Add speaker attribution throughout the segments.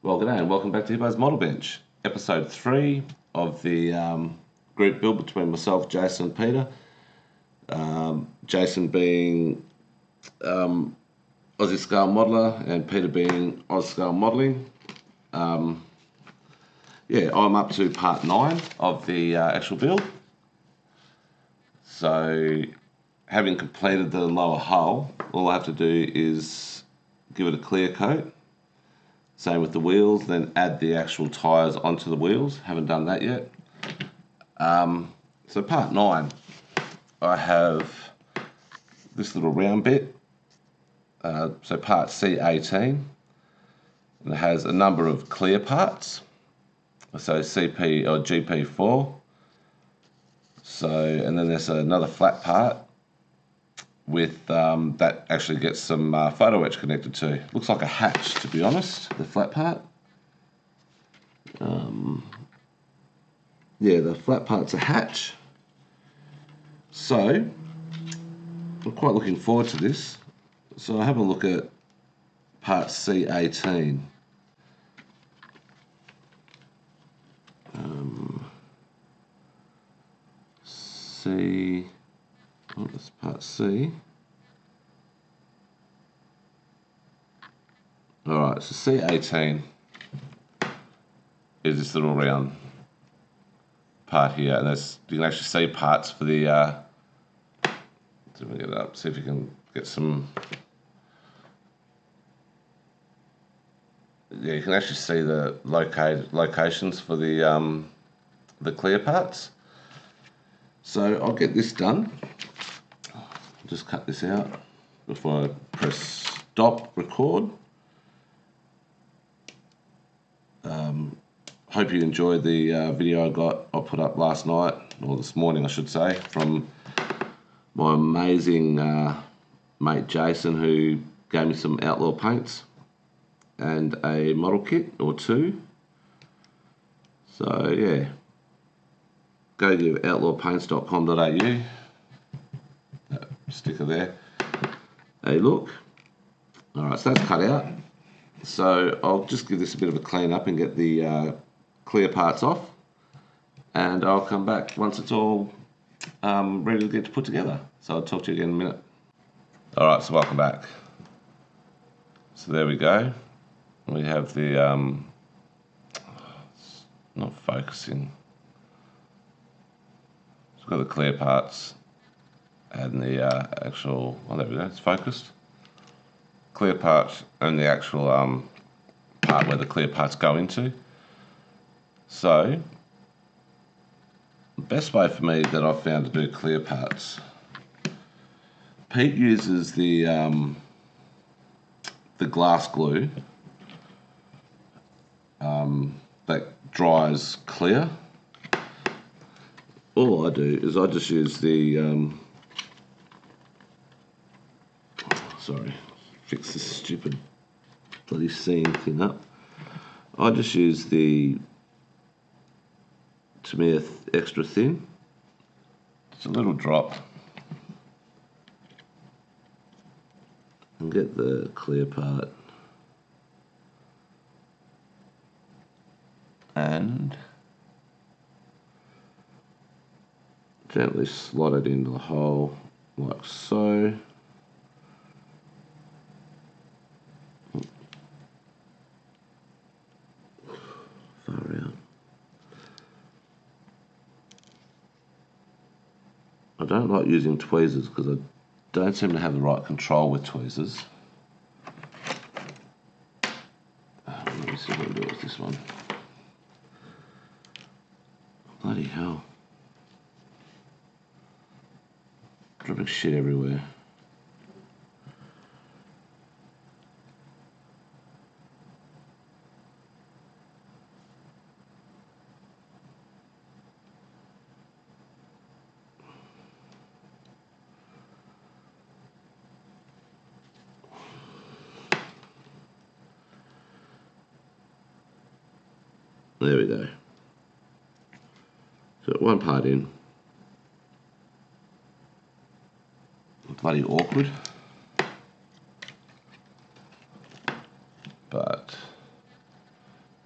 Speaker 1: Well, g'day and welcome back to Hippo's Model Bench, episode 3 of the group build between myself, Jason and Peter. Jason being Aussie Scale Modeller and Peter being Oz Scale Modelling. I'm up to part 9 of the actual build. So, having completed the lower hull, all I have to do is give it a clear coat. Same with the wheels, then add the actual tyres onto the wheels. Haven't done that yet. So part 9, I have this little round bit. So part C18, and it has a number of clear parts. So CP or GP4. So, and then there's another flat part with that actually gets some photo etch connected to. Looks like a hatch, to be honest, the flat part. Yeah, the flat part's a hatch. So, I'm quite looking forward to this. So I have a look at part C18. That's part C. Alright, so C18 is this little round part here, and you can actually see parts for the, let me get it up, see if you can get some, yeah, you can actually see the locations for the clear parts. So I'll get this done. I'll just cut this out before I press stop record. Hope you enjoyed the video I put up last night, or this morning I should say, from my amazing mate Jason, who gave me some Outlaw paints and a model kit or two. So yeah, go to outlawpaints.com.au, that sticker there, a look. Alright, so that's cut out. So I'll just give this a bit of a clean up and get the clear parts off, and I'll come back once it's all ready to get put together. So I'll talk to you again in a minute. Alright, so welcome back. So there we go. We have the, it's not focusing. So we've got the clear parts and the actual, oh there we go, it's focused. Clear part and the actual part where the clear parts go into. So, the best way for me that I've found to do clear parts, Pete uses the glass glue that dries clear. All I do is I just use the, sorry, fix this stupid bloody seam thing up. I just use the Tamiya extra thin. It's a little drop, and get the clear part and gently slot it into the hole like so. Far out. I don't like using tweezers because I don't seem to have the right control with tweezers. Let me see what I do with this one. Bloody hell. Dropping shit everywhere. There we go. So one part in. Bloody awkward. But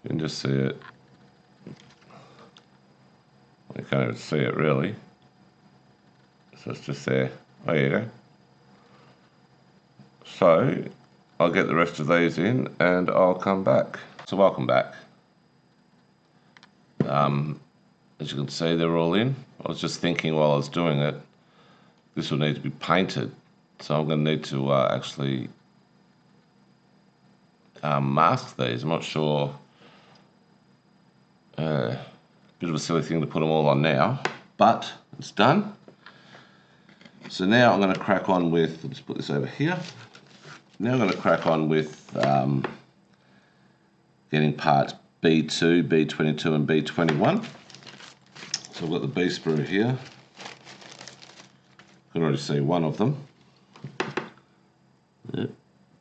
Speaker 1: You can just see it. You can't even see it really. So it's just there. Oh, there you go. So I'll get the rest of these in and I'll come back. So welcome back. As you can see, they're all in. I was just thinking while I was doing it, this will need to be painted. So I'm going to need to actually mask these. I'm not sure. Bit of a silly thing to put them all on now, but it's done. So now I'm going to crack on with, I'll just put this over here. Now I'm going to crack on with getting parts B2, B22 and B21. So I've got the B sprue here. You can already see one of them. Yep.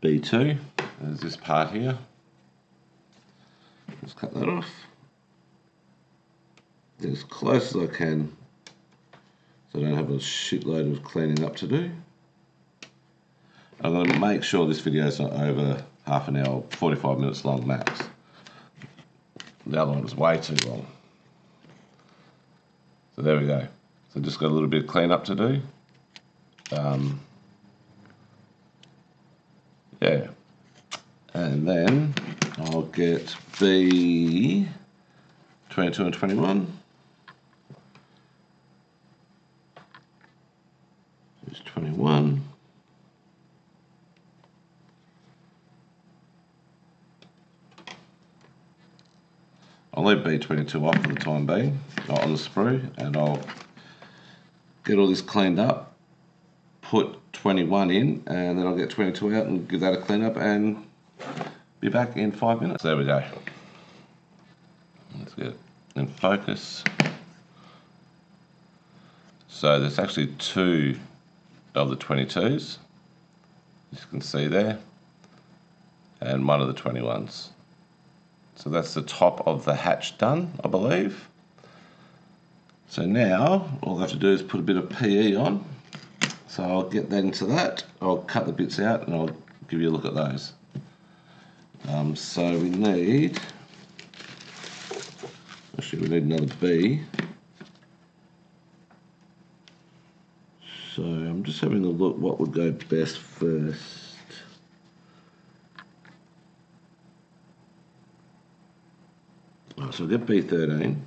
Speaker 1: B2, there's this part here. Let's cut that off. Get as close as I can so I don't have a shitload of cleaning up to do. I'm going to make sure this video is not over half an hour, 45 minutes long max. The other one is way too long. So there we go. So just got a little bit of clean up to do. Yeah. And then I'll get B22 and 21. There's 21. I'll leave B22 off for the time being, not on the sprue, and I'll get all this cleaned up, put 21 in, and then I'll get 22 out and give that a clean up and be back in 5 minutes. There we go. Let's get it in focus. So there's actually 2 of the 22s, as you can see there, and 1 of the 21s. So that's the top of the hatch done, I believe. So now all I have to do is put a bit of PE on. So I'll get that into that. I'll cut the bits out and I'll give you a look at those. So we need, actually we need another B. So I'm just having a look what would go best first. So I'll get B13,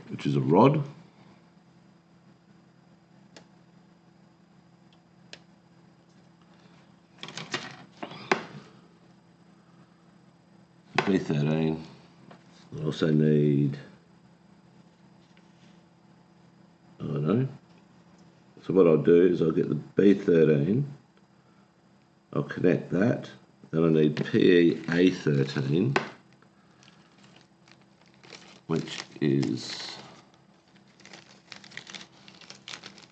Speaker 1: which is a rod. B13. I also need, oh no. So what I'll do is I'll get the B13, I'll connect that. Then I need PE-A13, which is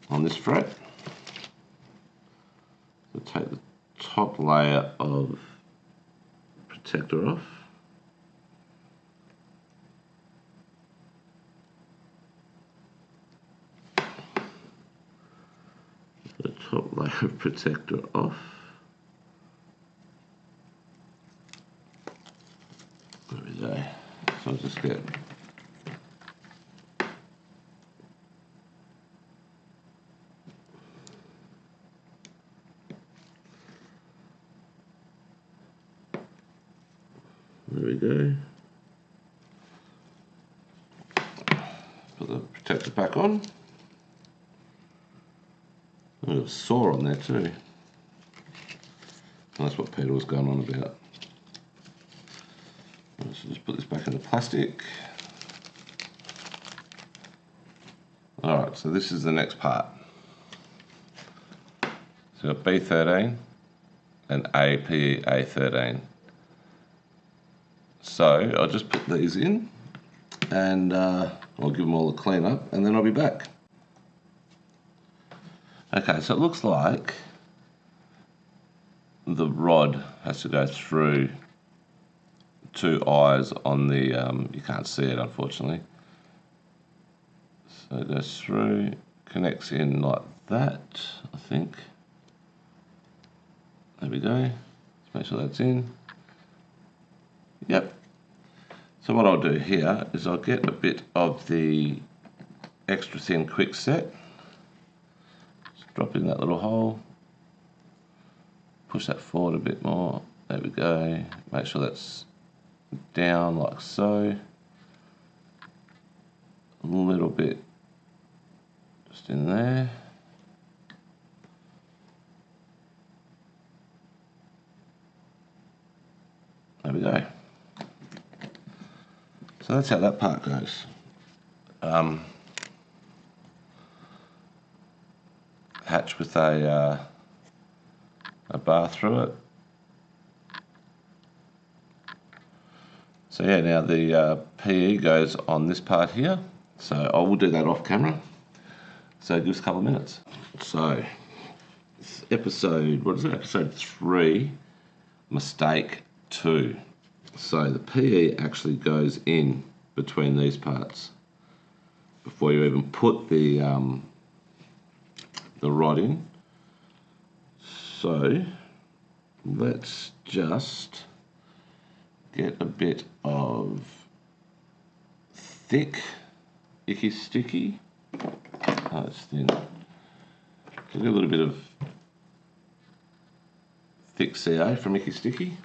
Speaker 1: on this fret. So take the top layer of protector off. The top layer of protector off. There we go. So I'll just get there we go. Put the protector back on. I've got a saw on there too. That's what Peter was going on about. So just put this back in the plastic. Alright, so this is the next part. So we've got B13 and PE-A13. So I'll just put these in and I'll give them all a clean up and then I'll be back. Okay, so it looks like the rod has to go through 2 eyes on the, you can't see it unfortunately. So it goes through, connects in like that, I think. There we go. Let's make sure that's in. Yep. So what I'll do here is I'll get a bit of the extra thin quick set. Just drop in that little hole. Push that forward a bit more. There we go. Make sure that's down like so. A little bit just in there. There we go. So that's how that part goes. Hatch with a bar through it. So yeah, now the PE goes on this part here. So I will do that off camera. So give us a couple of minutes. So it's episode, what is it? Episode 3, mistake 2. So the PE actually goes in between these parts before you even put the rod in. So let's just get a bit of thick icky sticky. Oh, it's thin. Get a little bit of thick CA from icky sticky.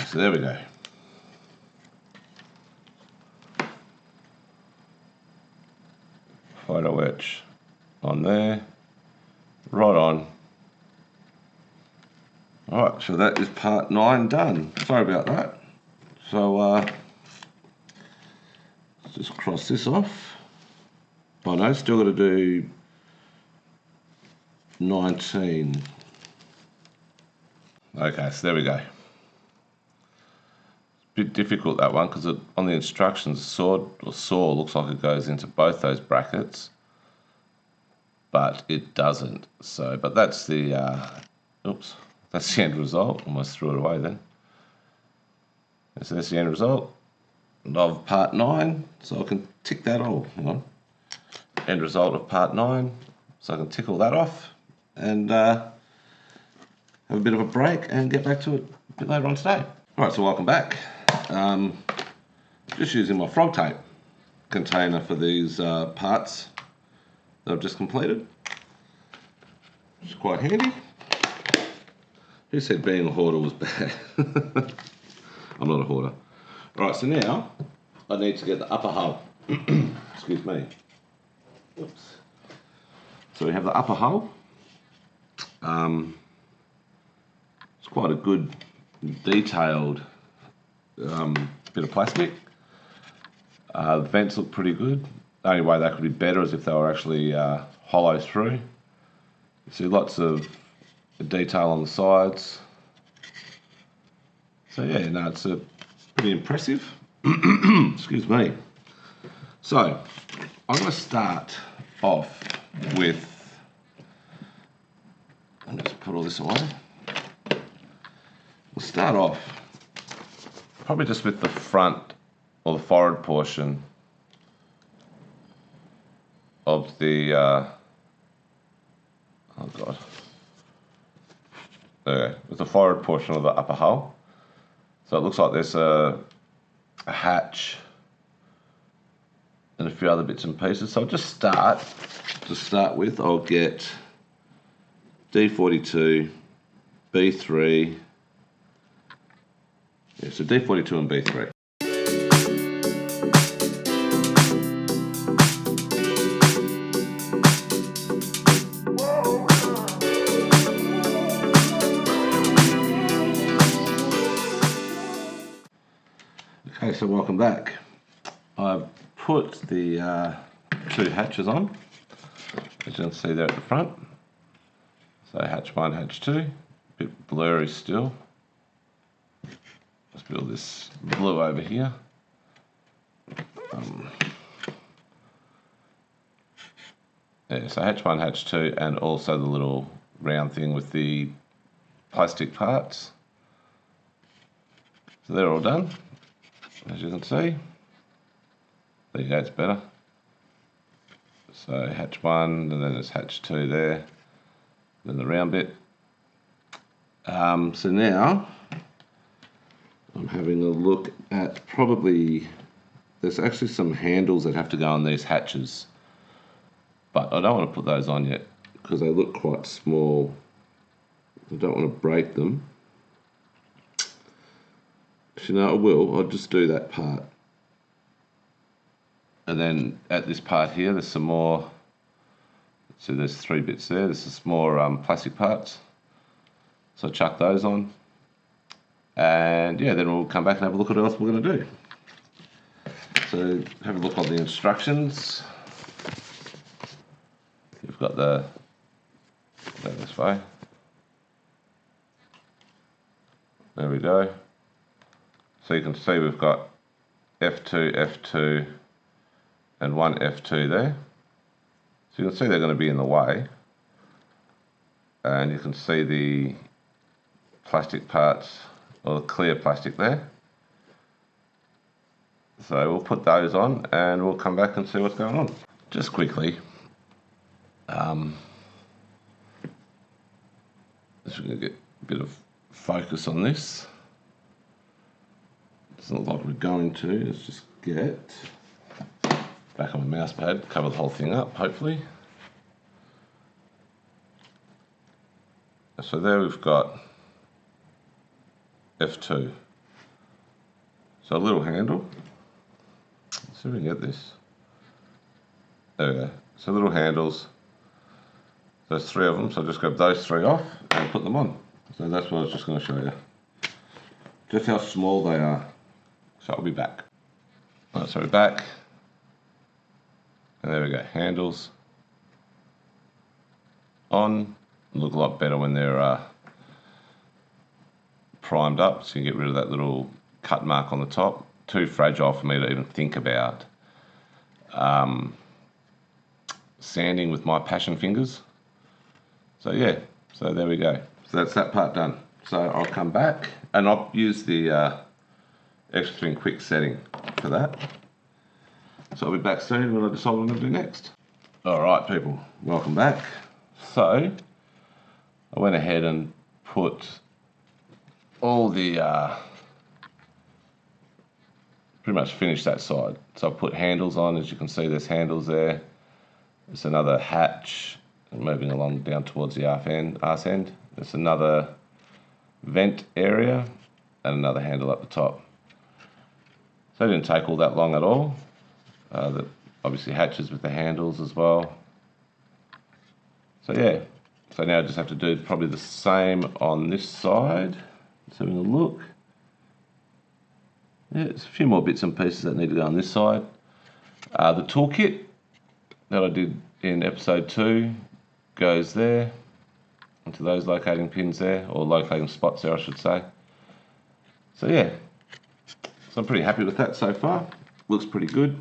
Speaker 1: So there we go. Photo etch on there, right on. Alright, so that is part 9 done. Sorry about that. So let's just cross this off. Oh no, still got to do 19. Okay, so there we go. Bit difficult, that one, because on the instructions saw looks like it goes into both those brackets, but it doesn't. So, but that's the oops, that's the end result. Almost threw it away then. So that's the end result of part 9. So I can tick that all. Hang on. End result of part 9. So I can tick all that off and have a bit of a break and get back to it a bit later on today. All right, so welcome back. Just using my frog tape container for these parts that I've just completed. It's quite handy. Who said being a hoarder was bad? I'm not a hoarder. Alright, so now I need to get the upper hull. Excuse me. Oops. So we have the upper hull. It's quite a good detailed bit of plastic. The vents look pretty good. The only way they could be better is if they were actually hollow through. You see lots of detail on the sides. So yeah, no, it's pretty impressive. Excuse me. So I'm going to start off with, I'll just put all this away. We'll start off probably just with the front or the forward portion of the, oh god, there, with the forward portion of the upper hull. So it looks like there's a hatch and a few other bits and pieces. So I'll just start, to start with, I'll get D42, B3, yeah, so D42 and B3. Okay, so welcome back. I've put the two hatches on, as you can see there at the front. So hatch 1, hatch 2, a bit blurry still. Let's build this blue over here. Yeah, so hatch 1, hatch 2, and also the little round thing with the plastic parts. So they're all done, as you can see. There you go, it's better. So hatch 1, and then there's hatch 2 there, then the round bit. So now I'm having a look at probably, there's actually some handles that have to go on these hatches, but I don't want to put those on yet because they look quite small. I don't want to break them. Actually, no, I will. I'll just do that part. And then at this part here, there's some more. So there's 3 bits there. There's some more plastic parts. So chuck those on. And yeah, then we'll come back and have a look at what else we're going to do. So have a look on the instructions. You've got the, go this way. There we go. So you can see we've got F2, F2, and 1 F2 there. So you can see they're going to be in the way. And you can see the plastic parts, or the clear plastic there. So we'll put those on and we'll come back and see what's going on. Just quickly, just going to get a bit of focus on this. It's not like we're going to, let's just get back on my mouse pad, cover the whole thing up, hopefully. So there we've got F2. So a little handle. Let's see if we can get this. There we go. So little handles. There's 3 of them, so I'll just grab those 3 off and put them on. So that's what I was just going to show you. Just how small they are. So I'll be back. Alright, so we're back. And there we go, handles on. Look a lot better when they're primed up, so you get rid of that little cut mark on the top. Too fragile for me to even think about sanding with my passion fingers. So yeah, so there we go. So that's that part done. So I'll come back and I'll use the extra string quick setting for that. So I'll be back soon when I decide what I'm going to do next. Alright people, welcome back. So I went ahead and put all the, pretty much finished that side. So I put handles on, as you can see there's handles there. There's another hatch, moving along down towards the arse end. There's another vent area and another handle up the top. So it didn't take all that long at all. The obviously hatches with the handles as well. So yeah, so now I just have to do probably the same on this side. Just having a look. Yeah, there's a few more bits and pieces that need to go on this side. The toolkit that I did in episode 2 goes there, into those locating pins there, or locating spots there I should say. So yeah, so I'm pretty happy with that so far. Looks pretty good.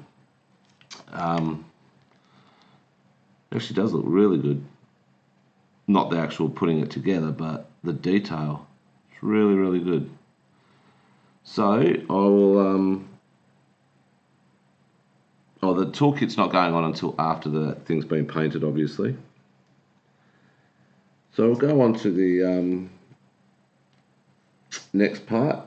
Speaker 1: Actually does look really good. Not the actual putting it together, but the detail. It's really, really good. So I will, oh, the toolkit's not going on until after the thing's been painted, obviously. So we'll go on to the next part,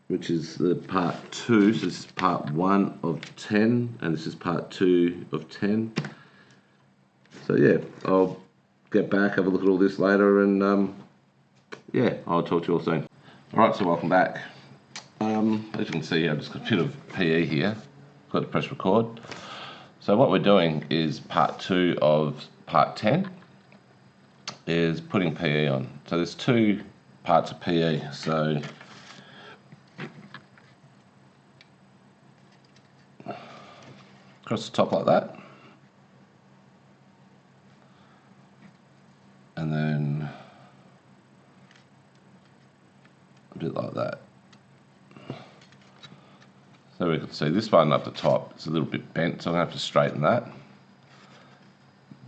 Speaker 1: which is the part 2. So this is part 1 of 10, and this is part 2 of 10. So yeah, I'll get back, have a look at all this later, and yeah, I'll talk to you all soon. Alright, so welcome back. As you can see, I've just got a bit of PE here. Got to press record. So what we're doing is part 2 of part 10 is putting PE on. So there's 2 parts of PE. So across the top like that. And then a bit like that. So we can see this one up the top, it's a little bit bent, so I'm going to have to straighten that.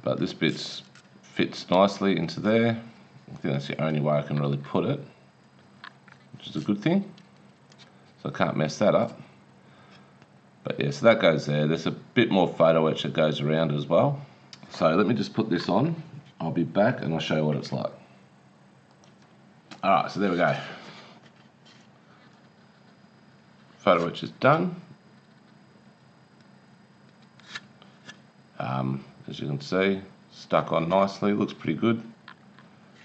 Speaker 1: But this bit fits nicely into there. I think that's the only way I can really put it, which is a good thing. So I can't mess that up. But yeah, so that goes there. There's a bit more photo etch that goes around as well. So let me just put this on. I'll be back and I'll show you what it's like. Alright, so there we go. Photo etch is done. As you can see, stuck on nicely, looks pretty good.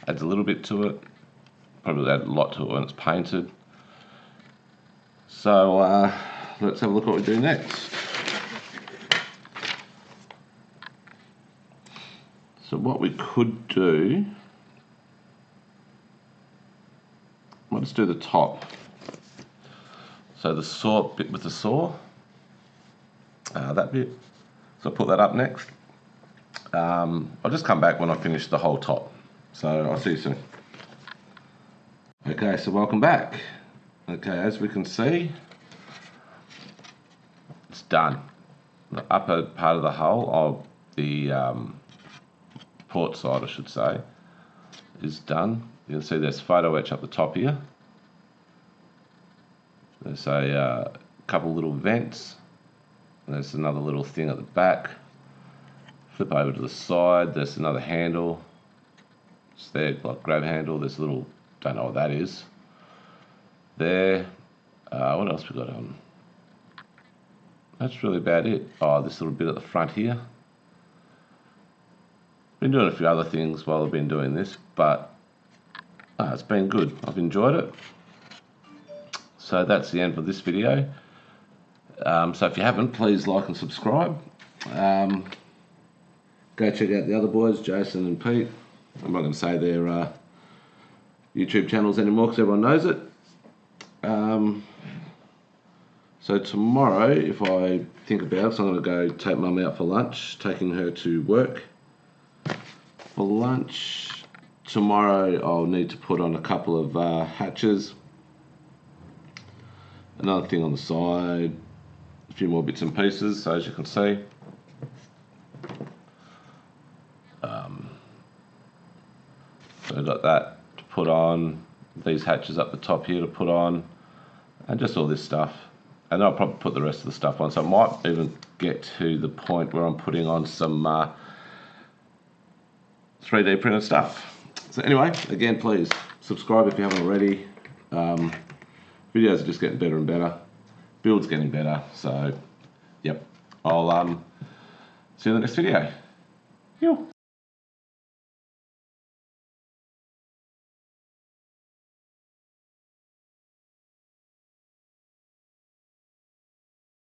Speaker 1: Adds a little bit to it. Probably add a lot to it when it's painted. So let's have a look at what we do next. So what we could do, let's do the top. So the saw bit with the saw, that bit. So I'll put that up next. I'll just come back when I finish the whole top. So I'll see you soon. Okay, so welcome back. Okay, as we can see, it's done. The upper part of the hull, of the port side I should say, is done. You can see there's photo etch up the top here. There's a couple little vents. There's another little thing at the back. Flip over to the side, there's another handle. It's there, like grab handle. There's a little, don't know what that is. There. What else we got on? That's really about it. Oh, this little bit at the front here. Been doing a few other things while I've been doing this, but it's been good. I've enjoyed it. So that's the end of this video. So if you haven't, please like and subscribe. Go check out the other boys, Jason and Pete. I'm not going to say their YouTube channels anymore because everyone knows it. So tomorrow, if I think about it, so I'm going to go take Mum out for lunch, taking her to work. For lunch tomorrow, I'll need to put on a couple of hatches. Another thing on the side, a few more bits and pieces, so as you can see. So I've got that to put on, these hatches up the top here to put on, and just all this stuff. And then I'll probably put the rest of the stuff on, so I might even get to the point where I'm putting on some 3D printed stuff. So anyway, again, please subscribe if you haven't already. Videos are just getting better and better. Build's getting better, so yep. I'll see you in the next video. Yo.